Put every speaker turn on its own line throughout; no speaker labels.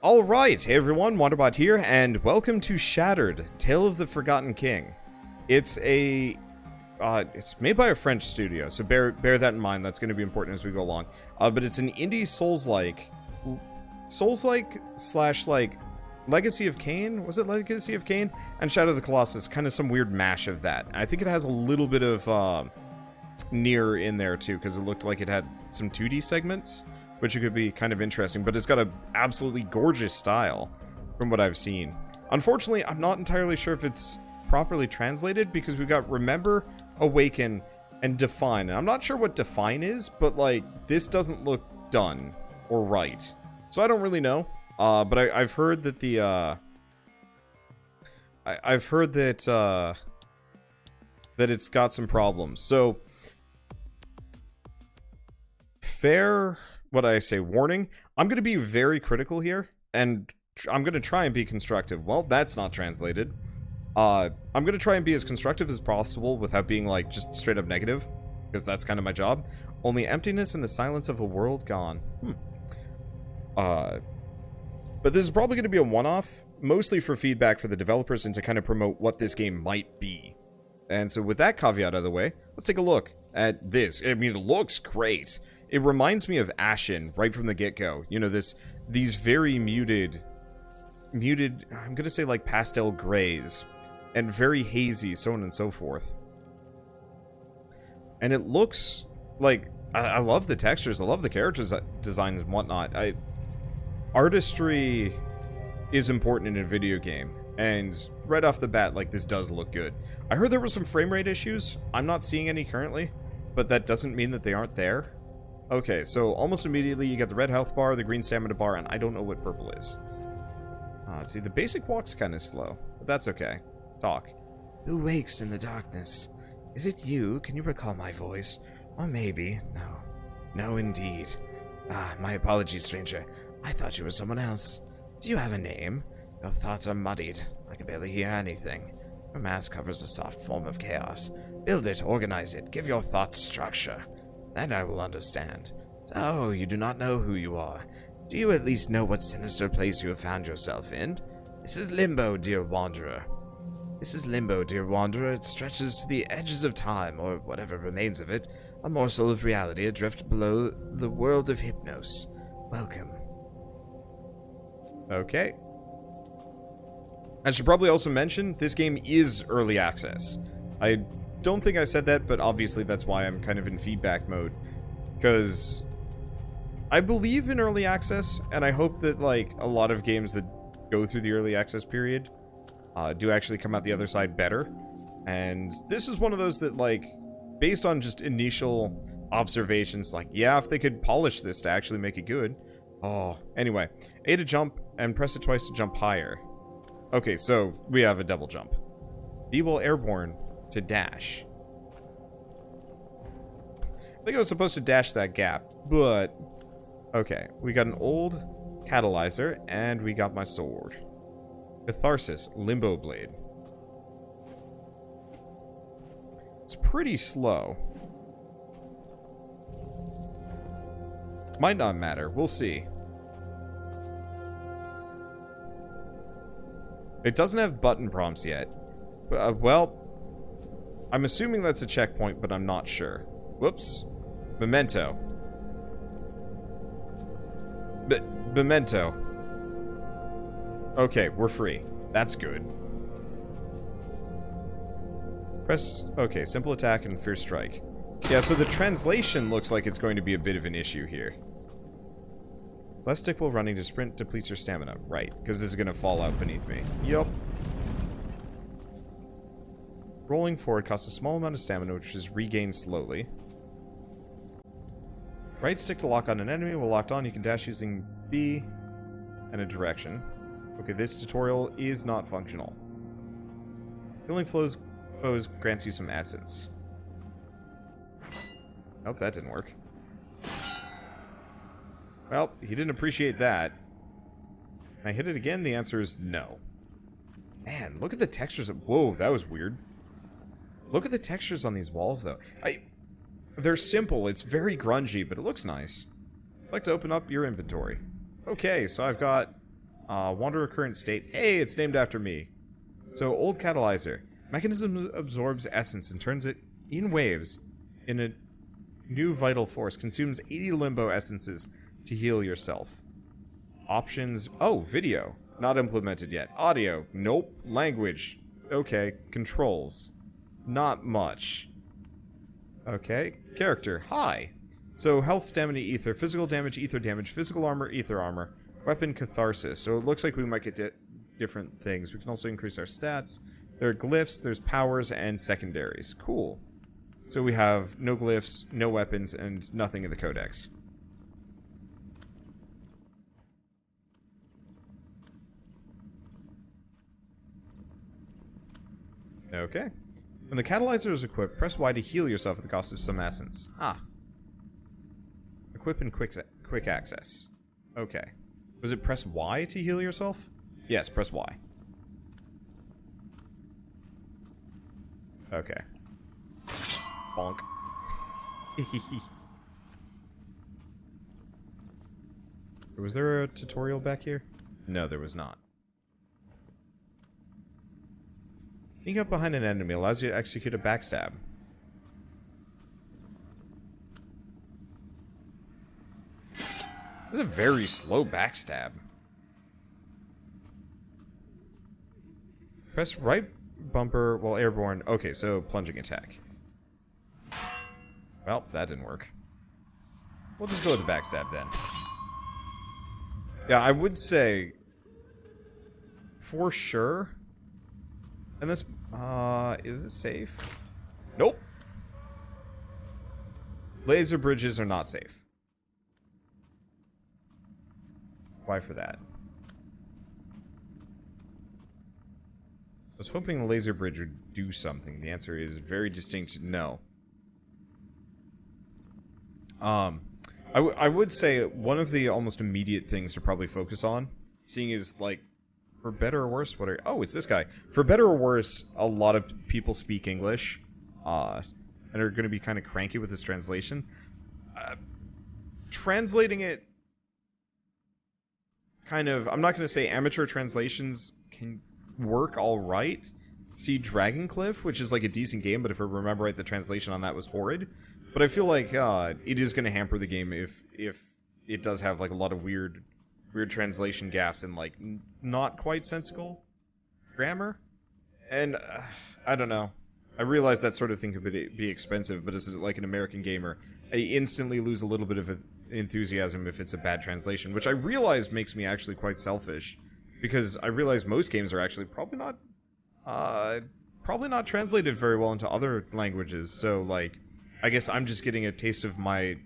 Alright, hey everyone, Wanderbot here, and welcome to Shattered, Tale of the Forgotten King. It's it's made by a French studio, so bear that in mind. That's going to be important as we go along. But it's an indie Souls-like slash, like, Legacy of Kain? Was it Legacy of Kain? And Shadow of the Colossus, kind of some weird mash of that. I think it has a little bit of, Nier in there, too, because it looked like it had some 2D segments, which could be kind of interesting, but it's got an absolutely gorgeous style from what I've seen. Unfortunately, I'm not entirely sure if it's properly translated, because we've got Remember, Awaken, and Define. And I'm not sure what Define is, but, like, this doesn't look done or right. So I don't really know. But I've heard that the, I've heard that, that it's got some problems. So, fair... what I say, warning, I'm going to be very critical here, and I'm going to try and be constructive. Well, that's not translated. I'm going to try and be as constructive as possible without being, like, just straight up negative, because that's kind of my job. Only emptiness and the silence of a world gone. But this is probably going to be a one-off, mostly for feedback for the developers and to kind of promote what this game might be. And so with that caveat out of the way, let's take a look at this. I mean, it looks great. It reminds me of Ashen right from the get-go. You know, these very muted, I'm going to say like pastel grays, and very hazy, so on and so forth. And it looks like, I love the textures, I love the characters designs and whatnot. Artistry is important in a video game, and right off the bat, like, this does look good. I heard there were some frame rate issues. I'm not seeing any currently, but that doesn't mean that they aren't there. Okay, so almost immediately you get the red health bar, the green stamina bar, and I don't know what purple is. Let's see, the basic walk's kind of slow, but that's okay. Talk.
Who wakes in the darkness? Is it you? Can you recall my voice? Or maybe, no. No, indeed. My apologies, stranger. I thought you were someone else. Do you have a name? Your thoughts are muddied. I can barely hear anything. Your mask covers a soft form of chaos. Build it, organize it, give your thoughts structure. Then I will understand. So, you do not know who you are. Do you at least know what sinister place you have found yourself in? This is Limbo, dear wanderer. This is Limbo, dear wanderer. It stretches to the edges of time, or whatever remains of it, a morsel of reality adrift below the world of Hypnos. Welcome.
Okay. I should probably also mention, this game is early access. I don't think I said that, but obviously that's why I'm kind of in feedback mode. Because I believe in early access, and I hope that, like, a lot of games that go through the early access period do actually come out the other side better. And this is one of those that, like, based on just initial observations, like, yeah, if they could polish this to actually make it good. Oh, anyway, A to jump, and press it twice to jump higher. Okay, so we have a double jump. B while airborne to dash. I think I was supposed to dash that gap, but... okay, we got an old catalyzer, and we got my sword. Catharsis, Limbo Blade. It's pretty slow. Might not matter, we'll see. It doesn't have button prompts yet. Well, I'm assuming that's a checkpoint, but I'm not sure. Whoops. Memento. Memento. Okay, we're free. That's good. Press... okay, simple attack and fierce strike. Yeah, so the translation looks like it's going to be a bit of an issue here. Left stick while running to sprint depletes your stamina. Right, because this is going to fall out beneath me. Yup. Rolling forward costs a small amount of stamina, which is regained slowly. Right stick to lock on an enemy. While locked on, you can dash using B and a direction. Okay, this tutorial is not functional. Healing foes grants you some essence. Nope, that didn't work. Well, he didn't appreciate that. Can I hit it again? The answer is no. Man, look at the textures of... whoa, that was weird. Look at the textures on these walls, though. They're simple. It's very grungy, but it looks nice. I'd like to open up your inventory. Okay, so I've got Wanderer current state. Hey, it's named after me. So, old catalyzer. Mechanism absorbs essence and turns it in waves in a new vital force. Consumes 80 limbo essences to heal yourself. Options. Oh, video. Not implemented yet. Audio. Nope. Language. Okay. Controls. Not much. Okay. Character. Hi. So, health, stamina, ether. Physical damage, ether damage. Physical armor, ether armor. Weapon, catharsis. So it looks like we might get different things. We can also increase our stats. There are glyphs, there's powers, and secondaries. Cool. So we have no glyphs, no weapons, and nothing in the codex. Okay. When the catalyzer is equipped, press Y to heal yourself at the cost of some essence. Ah. Equip and quick access. Okay. Was it press Y to heal yourself? Yes, press Y. Okay. Bonk. Was there a tutorial back here? No, there was not. Sneak up behind an enemy allows you to execute a backstab. This is a very slow backstab. Press right bumper while airborne. Okay, so plunging attack. Well, that didn't work. We'll just go with the backstab then. Yeah, I would say for sure. And this, is it safe? Nope. Laser bridges are not safe. Why for that? I was hoping the laser bridge would do something. The answer is very distinct no. I would say one of the almost immediate things to probably focus on, seeing is, like, for better or worse, what are... Oh, it's this guy. For better or worse, a lot of people speak English, and are going to be kind of cranky with this translation. Translating it kind of... I'm not going to say amateur translations can work alright. See Dragoncliff, which is like a decent game, but if I remember right, the translation on that was horrid. But I feel like it is going to hamper the game if it does have like a lot of weird translation gaffes and like not quite sensible grammar. And I don't know. I realize that sort of thing could be expensive, but as like an American gamer, I instantly lose a little bit of enthusiasm if it's a bad translation, which I realize makes me actually quite selfish, because I realize most games are actually probably not translated very well into other languages. So like, I guess I'm just getting a taste of my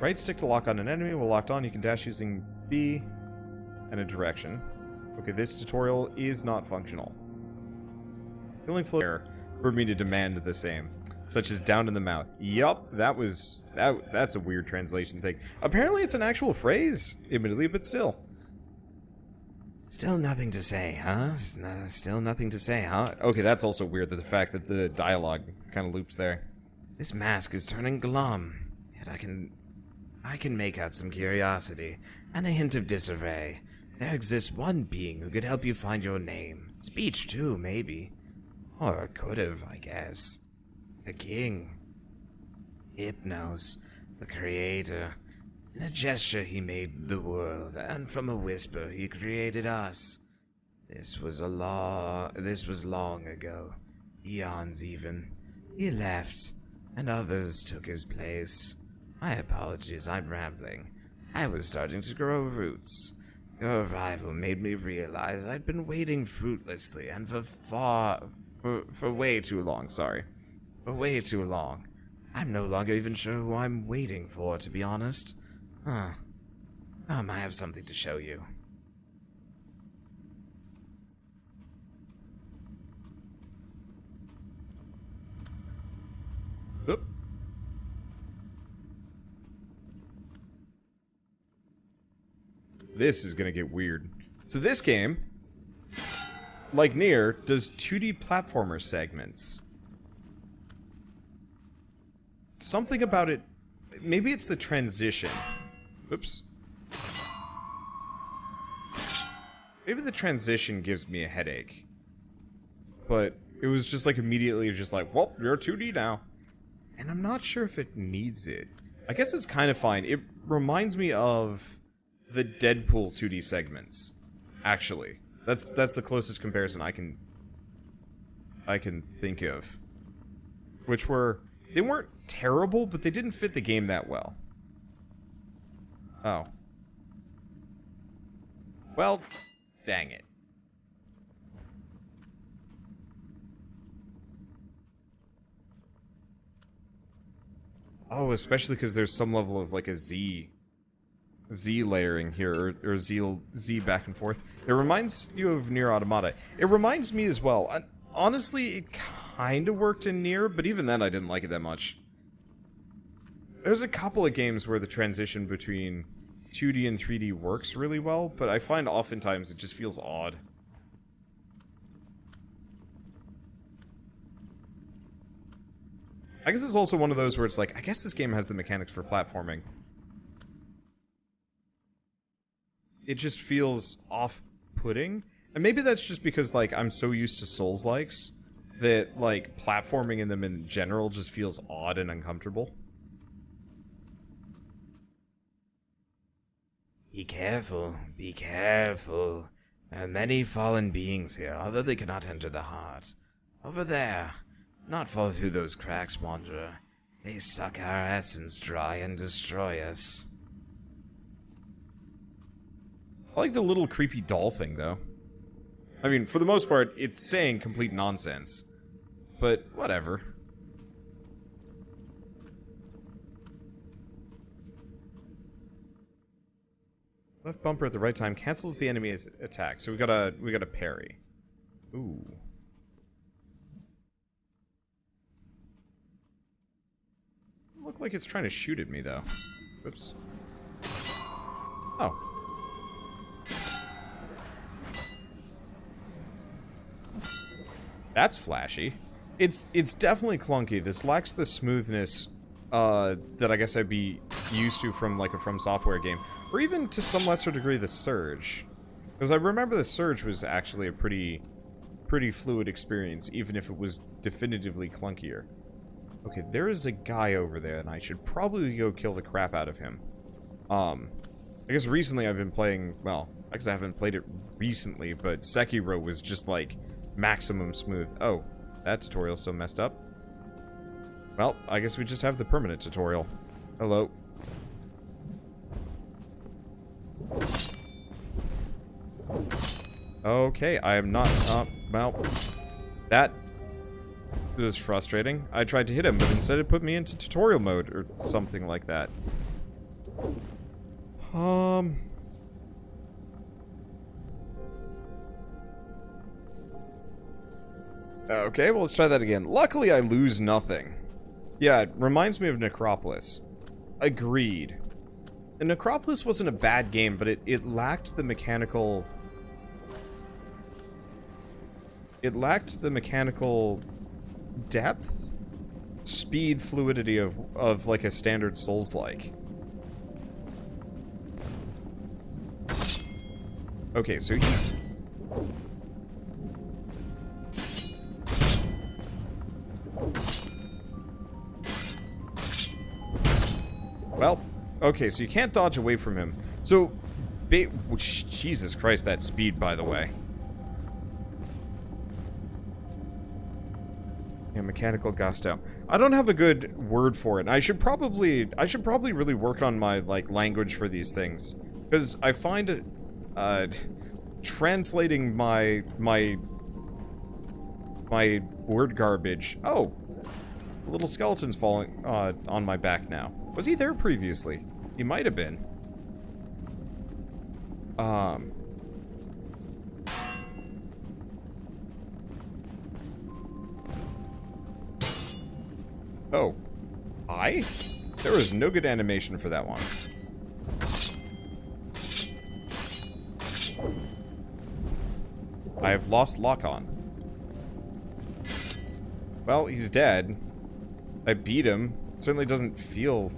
Right stick to lock on an enemy. While locked on, you can dash using B and a direction. Okay, this tutorial is not functional. Feeling flow for me to demand the same, such as down in the mouth. Yup, that's a weird translation thing. Apparently, it's an actual phrase, admittedly, but still.
Still nothing to say, huh? Still nothing to say, huh?
Okay, that's also weird, that the fact that the dialogue kind of loops there.
This mask is turning glum, yet I can make out some curiosity, and a hint of disarray. There exists one being who could help you find your name. Speech, too, maybe. Or could have, I guess. The king. Hypnos, the creator. In a gesture he made the world, and from a whisper he created us. This was long ago. Eons even. He left, and others took his place. My apologies, I'm rambling. I was starting to grow roots. Your arrival made me realize I'd been waiting fruitlessly, and for way too long, sorry. For way too long. I'm no longer even sure who I'm waiting for, to be honest. Huh. I have something to show you.
Oop. This is gonna get weird. So this game, like Nier, does 2D platformer segments. Something about it... Maybe it's the transition. Oops. Maybe the transition gives me a headache. But it was just like immediately just like, well, you're 2D now. And I'm not sure if it needs it. I guess it's kind of fine. It reminds me of the Deadpool 2D segments. Actually. That's the closest comparison I can think of. Which were, they weren't terrible, but they didn't fit the game that well. Oh. Well, dang it. Oh, especially because there's some level of like a Z layering here, or Z back and forth. It reminds you of Nier Automata. It reminds me as well. Honestly, it kind of worked in Nier, but even then I didn't like it that much. There's a couple of games where the transition between 2D and 3D works really well, but I find oftentimes it just feels odd. I guess it's also one of those where it's like, I guess this game has the mechanics for platforming. It just feels off-putting. And maybe that's just because, like, I'm so used to Souls-likes that, like, platforming in them in general just feels odd and uncomfortable.
Be careful, be careful. There are many fallen beings here, although they cannot enter the heart. Over there. Not fall through those cracks, Wanderer. They suck our essence dry and destroy us.
I like the little creepy doll thing, though. I mean, for the most part, it's saying complete nonsense. But, whatever. Left bumper at the right time cancels the enemy's attack, so we got a parry. Ooh. Look like it's trying to shoot at me, though. Whoops. Oh. That's flashy. It's definitely clunky. This lacks the smoothness that I guess I'd be used to from like a From Software game, or even to some lesser degree the Surge. Because I remember the Surge was actually a pretty fluid experience, even if it was definitively clunkier. Okay, there is a guy over there, and I should probably go kill the crap out of him. I guess recently I've been playing, well, I guess I haven't played it recently, but Sekiro was just like maximum smooth. Oh, that tutorial's still messed up. Well, I guess we just have the permanent tutorial. Hello. Okay, I am not, well, that was frustrating. I tried to hit him, but instead it put me into tutorial mode, or something like that. Okay, well, let's try that again. Luckily, I lose nothing. Yeah, it reminds me of Necropolis. Agreed. And Necropolis wasn't a bad game, but it lacked the mechanical... It lacked the mechanical depth? Speed, fluidity of like a standard Souls-like. Okay, so he... Well, okay, so you can't dodge away from him. So, Jesus Christ, that speed, by the way. Yeah, mechanical gusto. I don't have a good word for it. I should probably really work on my, like, language for these things. Because I find it, translating my word garbage. Oh, a little skeleton's falling on my back now. Was he there previously? He might have been. Oh. There was no good animation for that one. I have lost lock-on. Well, he's dead. I beat him. Certainly doesn't feel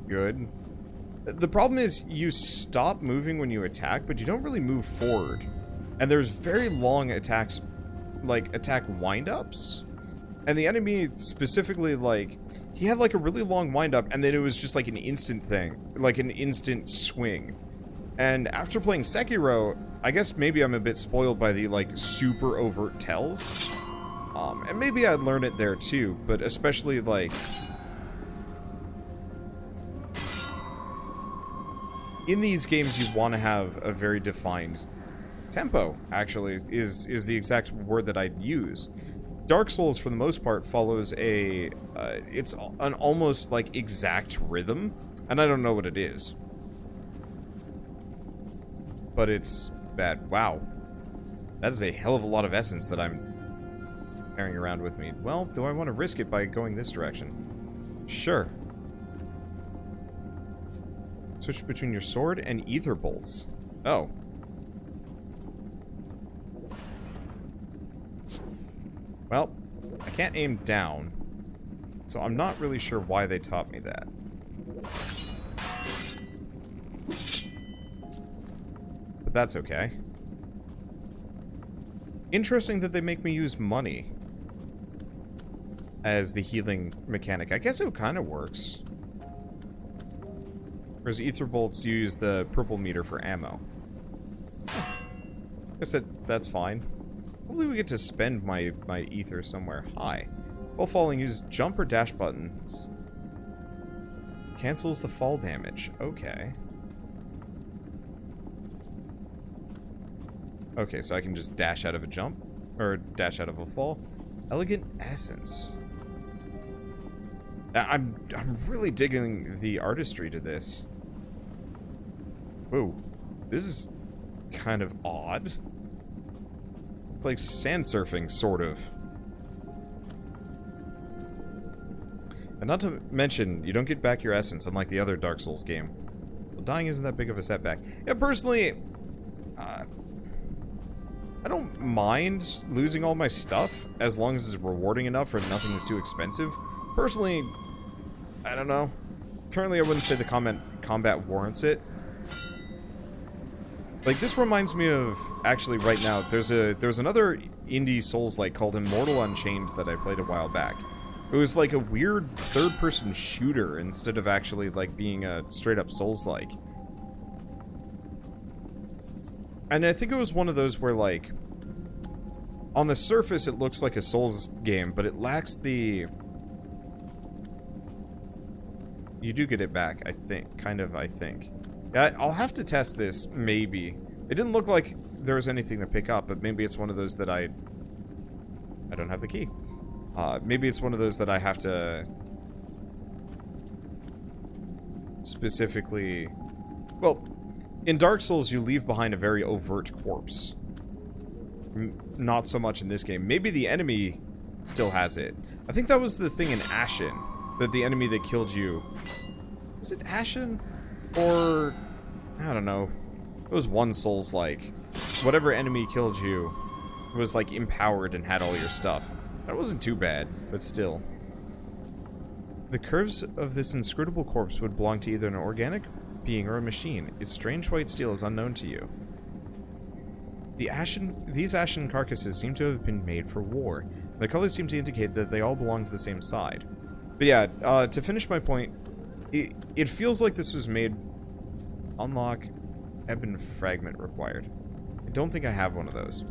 good. The problem is you stop moving when you attack, but you don't really move forward. And there's very long attacks, like, attack wind-ups. And the enemy specifically, like, he had, like, a really long wind-up, and then it was just, like, an instant thing. Like, an instant swing. And after playing Sekiro, I guess maybe I'm a bit spoiled by the, like, super overt tells. And maybe I'd learn it there, too. But especially, like... in these games, you want to have a very defined tempo, actually, is the exact word that I'd use. Dark Souls, for the most part, follows a... it's an almost, like, exact rhythm, and I don't know what it is. But it's bad. Wow. That is a hell of a lot of essence that I'm carrying around with me. Well, do I want to risk it by going this direction? Sure. Switch between your sword and ether bolts. Oh. Well, I can't aim down, so I'm not really sure why they taught me that. But that's okay. Interesting that they make me use money as the healing mechanic. I guess it kind of works. Whereas ether bolts use the purple meter for ammo. I guess that's fine. Hopefully we get to spend my ether somewhere. Hi. While falling, use jump or dash buttons. Cancels the fall damage. Okay. Okay, so I can just dash out of a jump. Or dash out of a fall. Elegant essence. I'm really digging the artistry to this. Whoa. This is kind of odd. It's like sand surfing, sort of. And not to mention, you don't get back your essence, unlike the other Dark Souls game. Well, dying isn't that big of a setback. Yeah, personally, I don't mind losing all my stuff, as long as it's rewarding enough or nothing is too expensive. Personally, I don't know. Currently, I wouldn't say the combat warrants it. Like, this reminds me of, actually, right now, there's another indie Souls-like called Immortal Unchained that I played a while back. It was like a weird third-person shooter instead of actually, like, being a straight-up Souls-like. And I think it was one of those where, like, on the surface it looks like a Souls game, but it lacks the... You do get it back, I think. Kind of, I think. Yeah, I'll have to test this, maybe. It didn't look like there was anything to pick up, but maybe it's one of those that I don't have the key. Maybe it's one of those that I have to specifically... Well, in Dark Souls, you leave behind a very overt corpse. Not so much in this game. Maybe the enemy still has it. I think that was the thing in Ashen, that the enemy that killed you... Was it Ashen? Or... I don't know. It was one Souls-like. Whatever enemy killed you was, like, empowered and had all your stuff. That wasn't too bad, but still. The curves of this inscrutable corpse would belong to either an organic being or a machine. Its strange white steel is unknown to you. These ashen carcasses seem to have been made for war. The colors seem to indicate that they all belong to the same side. But yeah, to finish my point, it feels like this was made... Unlock Ebon Fragment required. I don't think I have one of those.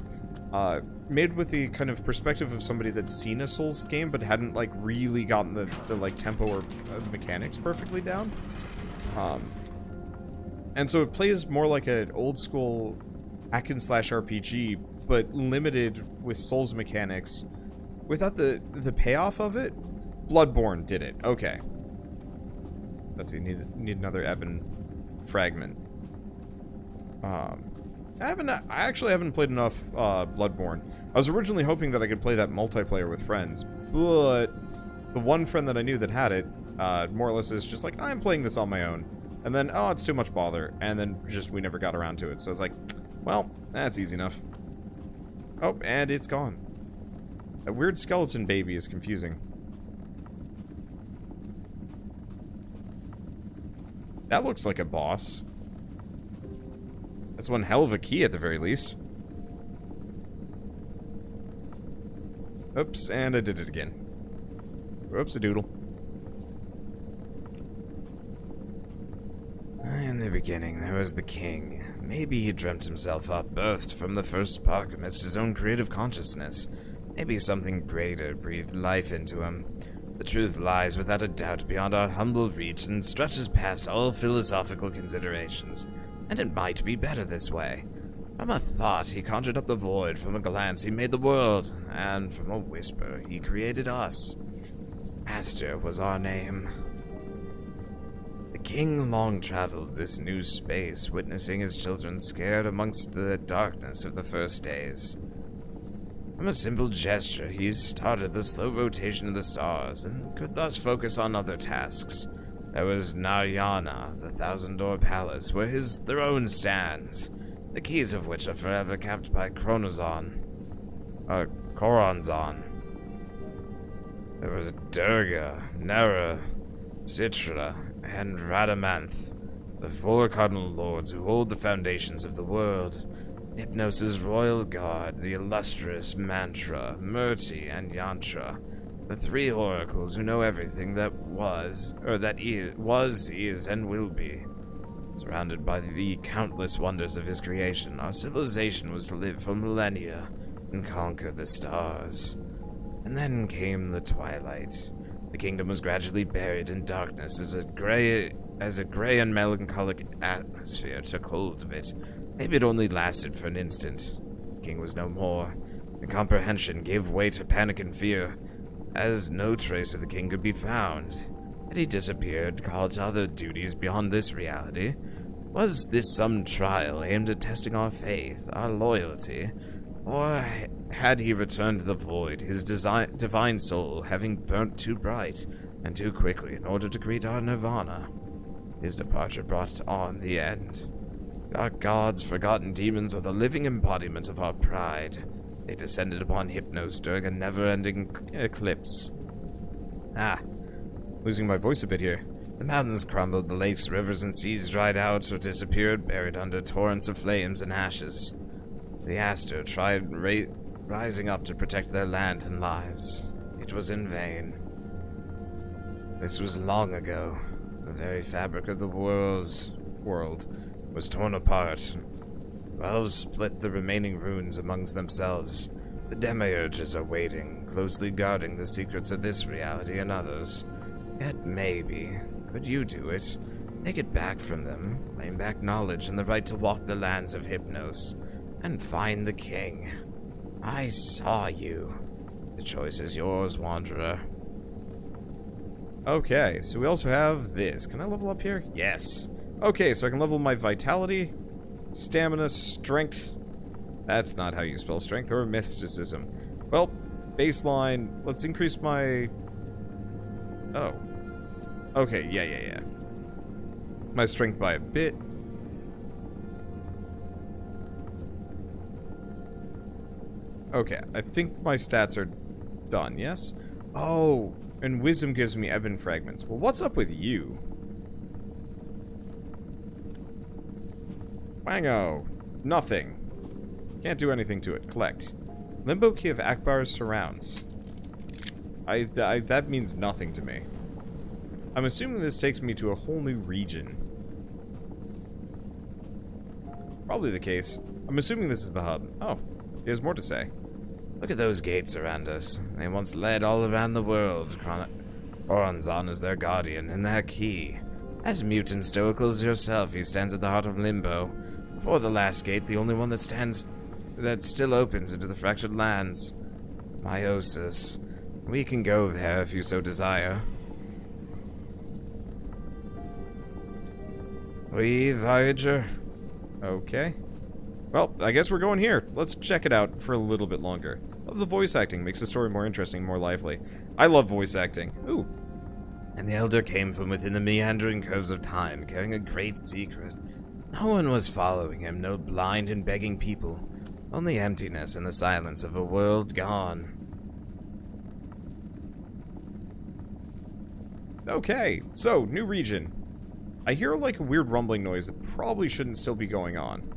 Made with the kind of perspective of somebody that's seen a Souls game, but hadn't, like, really gotten the like, tempo or mechanics perfectly down. And so it plays more like an old-school hack-and-slash RPG, but limited with Souls mechanics. Without the payoff of it, Bloodborne did it. Okay. Let's see, need another Ebon Fragment. I actually haven't played enough Bloodborne. I was originally hoping that I could play that multiplayer with friends, but the one friend that I knew that had it, more or less is just like, I'm playing this on my own. And then, oh, it's too much bother. And then just we never got around to it. So I was like, well, that's easy enough. Oh, and it's gone. That weird skeleton baby is confusing. That looks like a boss. That's one hell of a key at the very least. Oops, and I did it again. Whoops-a-doodle.
In the beginning, there was the king. Maybe he dreamt himself up, birthed from the first spark amidst his own creative consciousness. Maybe something greater breathed life into him. The truth lies without a doubt beyond our humble reach and stretches past all philosophical considerations. And it might be better this way. From a thought, he conjured up the void. From a glance, he made the world. And from a whisper, he created us. Master was our name. The king long traveled this new space, witnessing his children scared amongst the darkness of the first days. From a simple gesture, he started the slow rotation of the stars, and could thus focus on other tasks. There was Narayana, the thousand-door palace, where his throne stands, the keys of which are forever kept by Coronzon. There was Durga, Nara, Citra, and Radamanth, the four cardinal lords who hold the foundations of the world. Hypnos' royal guard, the illustrious Mantra, Murti, and Yantra, the three oracles who know everything that was, is, and will be. Surrounded by the countless wonders of his creation, our civilization was to live for millennia and conquer the stars. And then came the twilight. The kingdom was gradually buried in darkness as a gray and melancholic atmosphere took hold of it. Maybe it only lasted for an instant. The king was no more. The comprehension gave way to panic and fear, as no trace of the king could be found. Had he disappeared, called to other duties beyond this reality? Was this some trial aimed at testing our faith, our loyalty? Or had he returned to the void, his divine soul having burnt too bright and too quickly in order to create our nirvana? His departure brought on the end. Our gods, forgotten demons, are the living embodiment of our pride. They descended upon Hypnos during a never-ending eclipse.
Losing my voice a bit here.
The mountains crumbled, the lakes, rivers, and seas dried out or disappeared, buried under torrents of flames and ashes. The Aster tried rising up to protect their land and lives. It was in vain. This was long ago. The very fabric of the world was torn apart. Elves split the remaining runes amongst themselves. The demiurges are waiting, closely guarding the secrets of this reality and others. Yet maybe, could you do it? Take it back from them, claim back knowledge and the right to walk the lands of Hypnos, and find the king. I saw you. The choice is yours, Wanderer.
Okay, so we also have this. Can I level up here? Yes. Okay, so I can level my vitality, stamina, strength. That's not how you spell strength, or mysticism. Well, baseline. Let's increase my... Oh. Okay, yeah. My strength by a bit. Okay, I think my stats are done, yes? Oh, and wisdom gives me ebon fragments. Well, what's up with you? Wango. Nothing. Can't do anything to it. Collect. Limbo key of Akbar's surrounds. That means nothing to me. I'm assuming this takes me to a whole new region. Probably the case. I'm assuming this is the hub. Oh, there's more to say.
Look at those gates around us. They once led all around the world. Coronzon is their guardian and their key. As mutant stoical as yourself, he stands at the heart of Limbo. Before the last gate, the only one that still opens into the fractured lands. Meiosis. We can go there if you so desire. Oui, Voyager.
Okay. Well, I guess we're going here. Let's check it out for a little bit longer. Love the voice acting. Makes the story more interesting, more lively. I love voice acting. Ooh.
And the Elder came from within the meandering curves of time, carrying a great secret. No one was following him, no blind and begging people. Only emptiness and the silence of a world gone.
Okay, so, new region. I hear like a weird rumbling noise that probably shouldn't still be going on.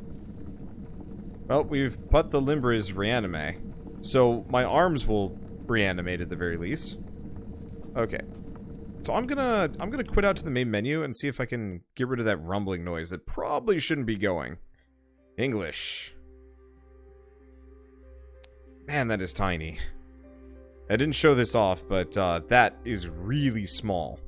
Well, we've put the Limbras reanime, so my arms will reanimate at the very least. Okay. So I'm gonna quit out to the main menu and see if I can get rid of that rumbling noise that probably shouldn't be going. English. Man, that is tiny. I didn't show this off, but that is really small.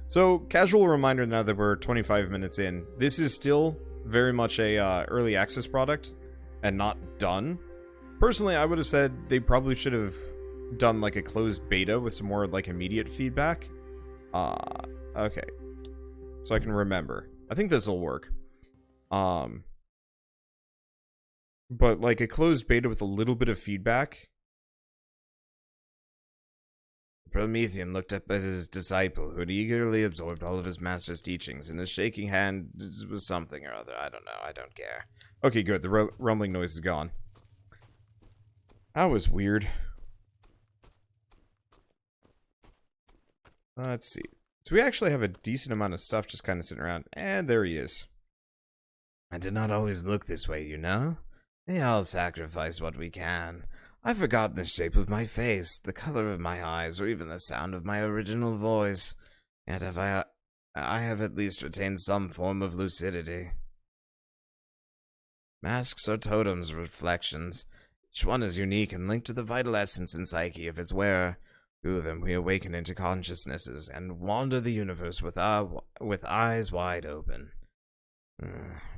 So, casual reminder now that we're 25 minutes in. This is still very much a early access product and not done. Personally, I would have said they probably should have done like a closed beta with some more like immediate feedback. Okay. So I can remember. I think this will work. But like a closed beta with a little bit of feedback.
Promethean looked up at his disciple, who had eagerly absorbed all of his master's teachings, and his shaking hand was something or other. I don't know. I don't care.
Okay, good. The rumbling noise is gone. That was weird. Let's see. So we actually have a decent amount of stuff just kind of sitting around. And there he is.
I did not always look this way, you know? We all sacrifice what we can. I've forgotten the shape of my face, the color of my eyes, or even the sound of my original voice. Yet I have at least retained some form of lucidity. Masks are totems, reflections. Each one is unique and linked to the vital essence and psyche of its wearer. Through them we awaken into consciousnesses and wander the universe with eyes wide open.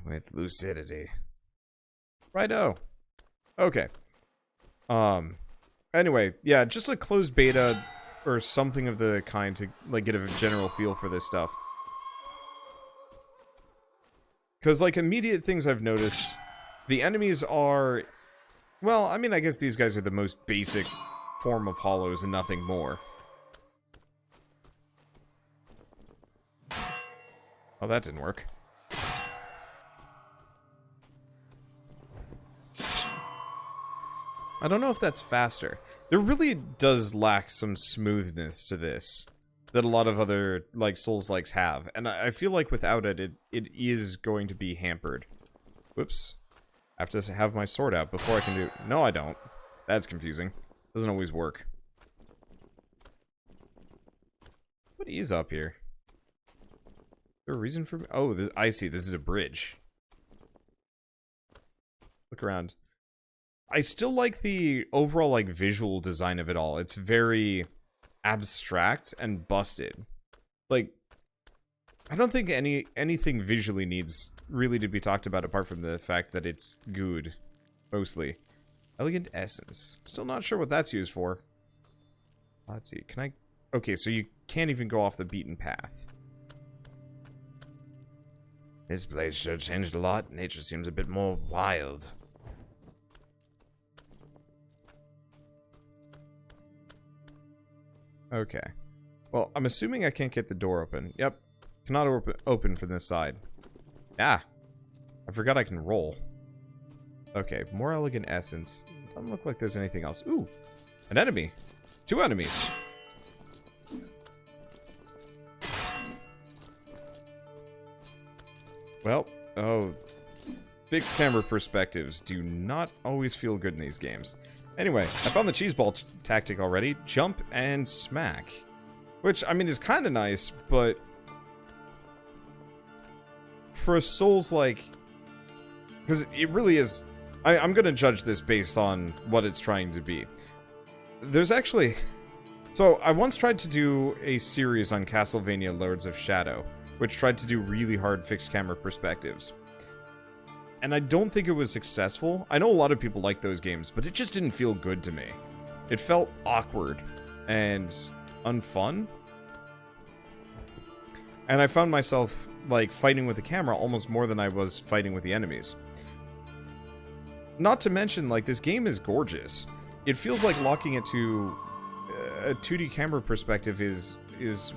With lucidity.
Righto. Okay. Anyway, yeah, just a closed beta or something of the kind to like get a general feel for this stuff. Because like immediate things I've noticed, the enemies are, well, I mean, I guess these guys are the most basic form of hollows and nothing more. Oh, that didn't work. I don't know if that's faster. There really does lack some smoothness to this that a lot of other like Souls-likes have, and I feel like without it, it is going to be hampered. Whoops. I have to have my sword out before I can do... No, I don't. That's confusing. Doesn't always work. What is up here? Is there a reason for me? Oh, I see. This is a bridge. Look around. I still like the overall like visual design of it all. It's very abstract and busted. Like, I don't think anything visually needs really to be talked about apart from the fact that it's good, mostly. Elegant essence. Still not sure what that's used for. Let's see. Can I... Okay, so you can't even go off the beaten path.
This place sure changed a lot. Nature seems a bit more wild.
Okay. Well, I'm assuming I can't get the door open. Yep. Cannot open from this side. Ah. I forgot I can roll. Okay, more elegant essence. Doesn't look like there's anything else. Ooh. An enemy. 2 enemies. Well, oh. Fixed camera perspectives do not always feel good in these games. Anyway, I found the cheese ball tactic already. Jump and smack. Which, I mean, is kind of nice, but... For a Souls-like... Because it really is... I'm going to judge this based on what it's trying to be. There's actually... So, I once tried to do a series on Castlevania Lords of Shadow, which tried to do really hard fixed camera perspectives. And I don't think it was successful. I know a lot of people like those games, but it just didn't feel good to me. It felt awkward and unfun. And I found myself, like, fighting with the camera almost more than I was fighting with the enemies. Not to mention, like, this game is gorgeous. It feels like locking it to a 2D camera perspective is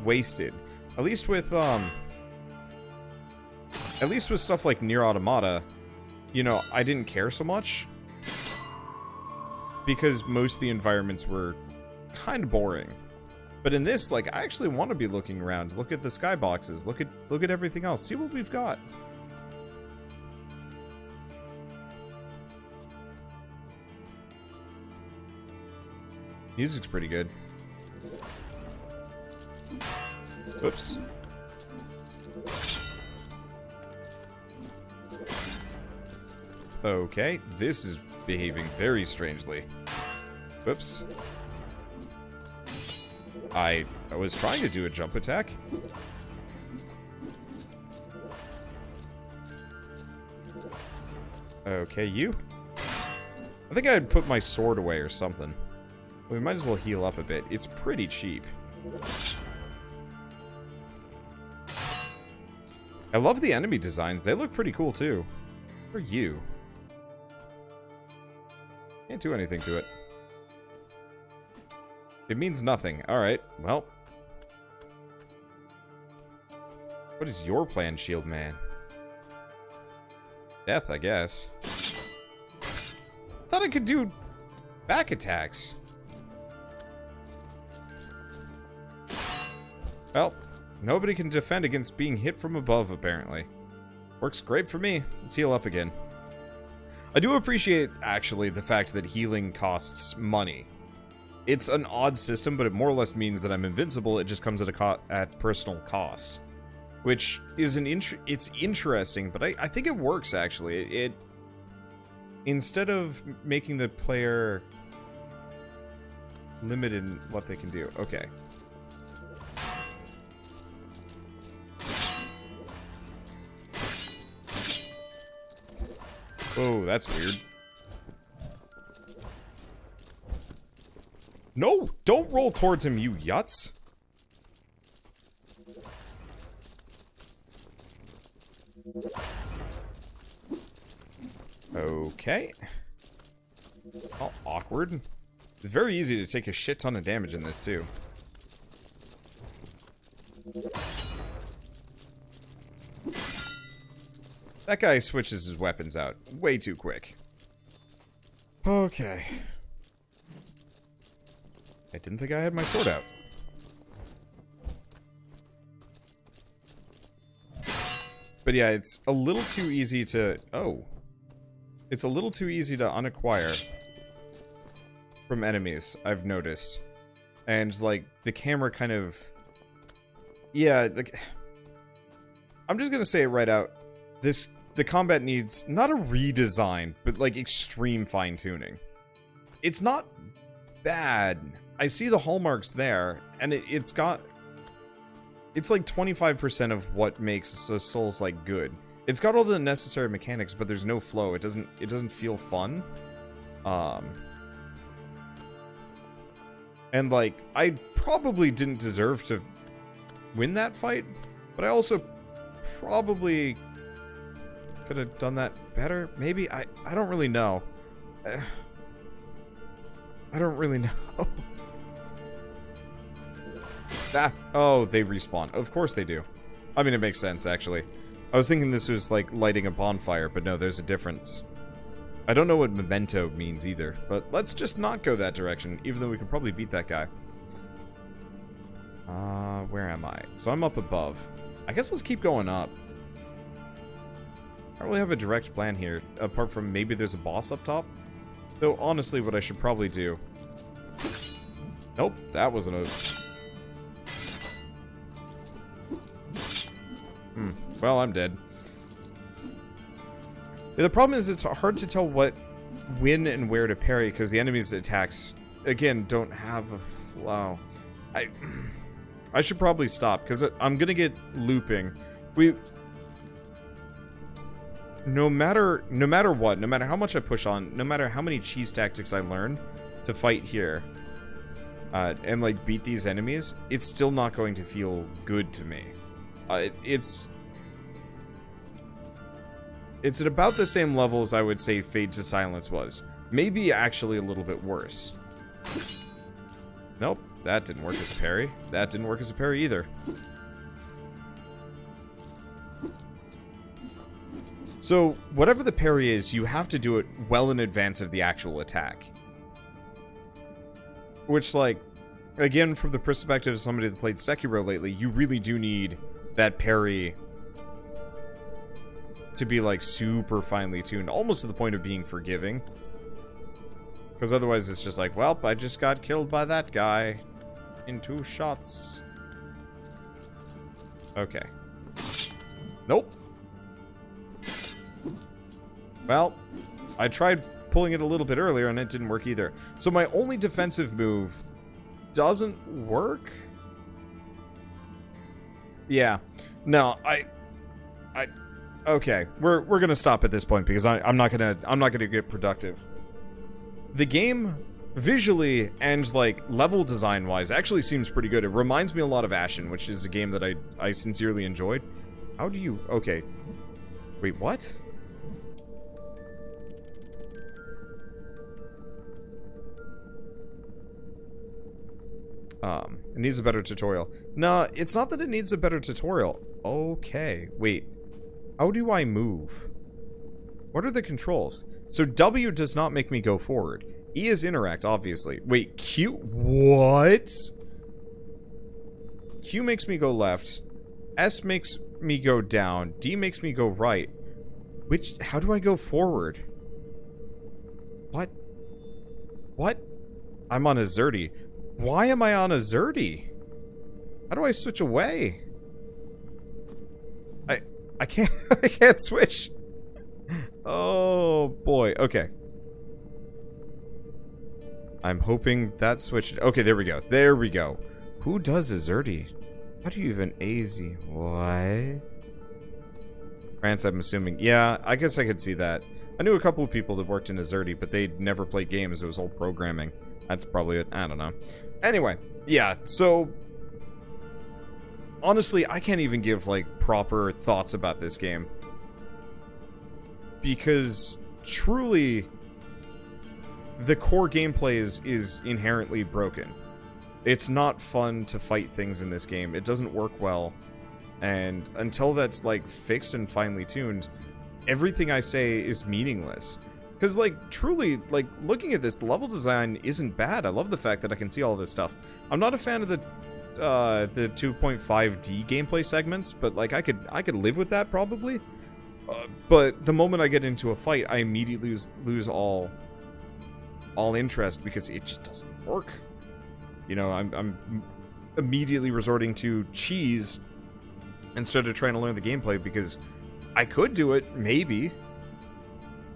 wasted. At least with stuff like Nier Automata, you know, I didn't care so much because most of the environments were kind of boring. But in this, like, I actually want to be looking around. Look at the skyboxes. Look at everything else. See what we've got. Music's pretty good. Oops. Okay, this is behaving very strangely. Whoops. I was trying to do a jump attack. Okay, you. I think I'd put my sword away or something. We might as well heal up a bit. It's pretty cheap. I love the enemy designs. They look pretty cool, too. Who are you? Can't do anything to it. It means nothing. Alright, well. What is your plan, Shield Man? Death, I guess. I thought I could do back attacks. Well, nobody can defend against being hit from above, apparently. Works great for me. Let's heal up again. I do appreciate, actually, the fact that healing costs money. It's an odd system, but it more or less means that I'm invincible. It just comes at personal cost. Which is it's interesting, but I think it works, actually. Instead of making the player limited in what they can do. Okay. Oh, that's weird. No! Don't roll towards him, you yuts! Okay. Oh, awkward. It's very easy to take a shit ton of damage in this, too. That guy switches his weapons out way too quick. Okay. I didn't think I had my sword out. But yeah, it's a little too easy to... Oh. It's a little too easy to unacquire from enemies, I've noticed. And, like, the camera kind of... Yeah, like... I'm just gonna say it right out. The combat needs not a redesign, but, like, extreme fine-tuning. It's not bad. I see the hallmarks there, and it's got... It's like 25% of what makes a Souls-like good. It's got all the necessary mechanics, but there's no flow. It doesn't feel fun. And like, I probably didn't deserve to win that fight, but I also probably could have done that better. Maybe I don't really know. I don't really know. Oh, they respawn. Of course they do. I mean, it makes sense, actually. I was thinking this was like lighting a bonfire, but no, there's a difference. I don't know what memento means either, but let's just not go that direction, even though we could probably beat that guy. Where am I? So I'm up above. I guess let's keep going up. I don't really have a direct plan here, apart from maybe there's a boss up top. Though, honestly, what I should probably do... Nope, that wasn't a... Well, I'm dead. Yeah, the problem is it's hard to tell when and where to parry, because the enemy's attacks, again, don't have a flow. I should probably stop, because I'm gonna get looping. No matter what, no matter how much I push on, no matter how many cheese tactics I learn to fight here, and like beat these enemies, it's still not going to feel good to me. It's at about the same level as I would say Fade to Silence was. Maybe actually a little bit worse. Nope, that didn't work as a parry. That didn't work as a parry either. So, whatever the parry is, you have to do it well in advance of the actual attack. Which, like, again, from the perspective of somebody that played Sekiro lately, you really do need that parry to be, like, super finely tuned, almost to the point of being forgiving. Because otherwise it's just like, well, I just got killed by that guy in 2 shots. Okay. Nope. Well, I tried pulling it a little bit earlier and it didn't work either. So my only defensive move doesn't work? Yeah. No, okay. We're gonna stop at this point because I'm not gonna get productive. The game, visually and like level design wise, actually seems pretty good. It reminds me a lot of Ashen, which is a game that I sincerely enjoyed. How do you... Okay. Wait, what? It needs a better tutorial. No, it's not that it needs a better tutorial. Okay. Wait. How do I move? What are the controls? So W does not make me go forward. E is interact, obviously. Wait, Q... What? Q makes me go left. S makes me go down. D makes me go right. Which... How do I go forward? What? What? I'm on a Zerty. Why am I on a Zerty? How do I switch away? I can't... I can't switch. Oh, boy. Okay. I'm hoping that switched... Okay, there we go. There we go. Who does a Zerty? How do you even AZ? What? France, I'm assuming. Yeah, I guess I could see that. I knew a couple of people that worked in a Zerty, but they'd never played games. It was all programming. That's probably it. I don't know. Anyway, yeah, so... Honestly, I can't even give, like, proper thoughts about this game. Because, truly, the core gameplay is inherently broken. It's not fun to fight things in this game. It doesn't work well. And until that's, like, fixed and finely tuned, everything I say is meaningless. Because, like, truly, like, looking at this, the level design isn't bad. I love the fact that I can see all this stuff. I'm not a fan of the 2.5D gameplay segments, but, like, I could live with that, probably. But the moment I get into a fight, I immediately lose all interest because it just doesn't work. You know, I'm immediately resorting to cheese instead of trying to learn the gameplay because I could do it, maybe.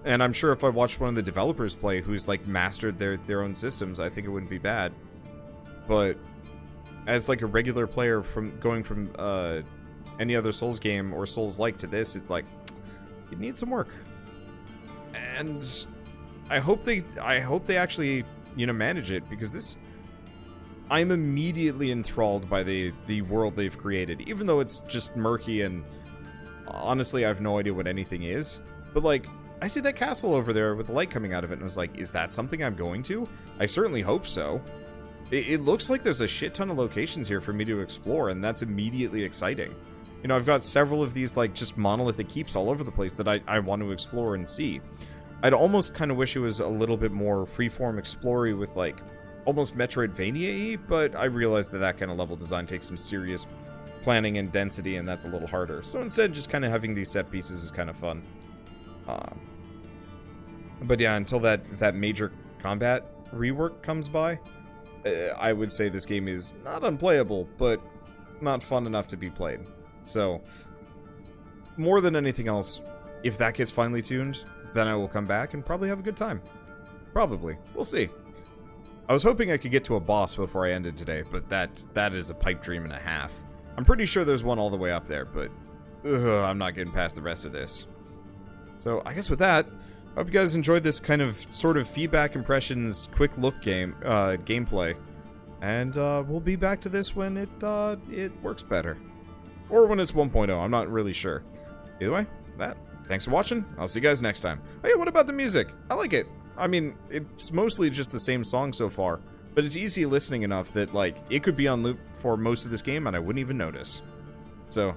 And I'm sure if I watched one of the developers play who's, like, mastered their own systems, I think it wouldn't be bad. But as, like, a regular player going from any other Souls game or Souls-like to this, it's like, it needs some work. And I hope they actually, you know, manage it, because this... I'm immediately enthralled by the world they've created, even though it's just murky and honestly I have no idea what anything is. But, like, I see that castle over there with the light coming out of it, and I was like, is that something I'm going to? I certainly hope so. It looks like there's a shit ton of locations here for me to explore, and that's immediately exciting. You know, I've got several of these, like, just monolithic keeps all over the place that I want to explore and see. I'd almost kind of wish it was a little bit more freeform explory with, like, almost Metroidvania-y, but I realize that kind of level design takes some serious planning and density, and that's a little harder. So instead, just kind of having these set pieces is kind of fun. But yeah, until that major combat rework comes by, I would say this game is not unplayable, but not fun enough to be played. So, more than anything else, if that gets finely tuned, then I will come back and probably have a good time. Probably. We'll see. I was hoping I could get to a boss before I ended today, but that is a pipe dream and a half. I'm pretty sure there's one all the way up there, but I'm not getting past the rest of this. So, I guess with that, I hope you guys enjoyed this kind of sort of feedback impressions, quick look gameplay. And we'll be back to this when it works better. Or when it's 1.0, I'm not really sure. Either way, thanks for watching. I'll see you guys next time. Oh yeah, what about the music? I like it. I mean, it's mostly just the same song so far, but it's easy listening enough that, like, it could be on loop for most of this game and I wouldn't even notice. So,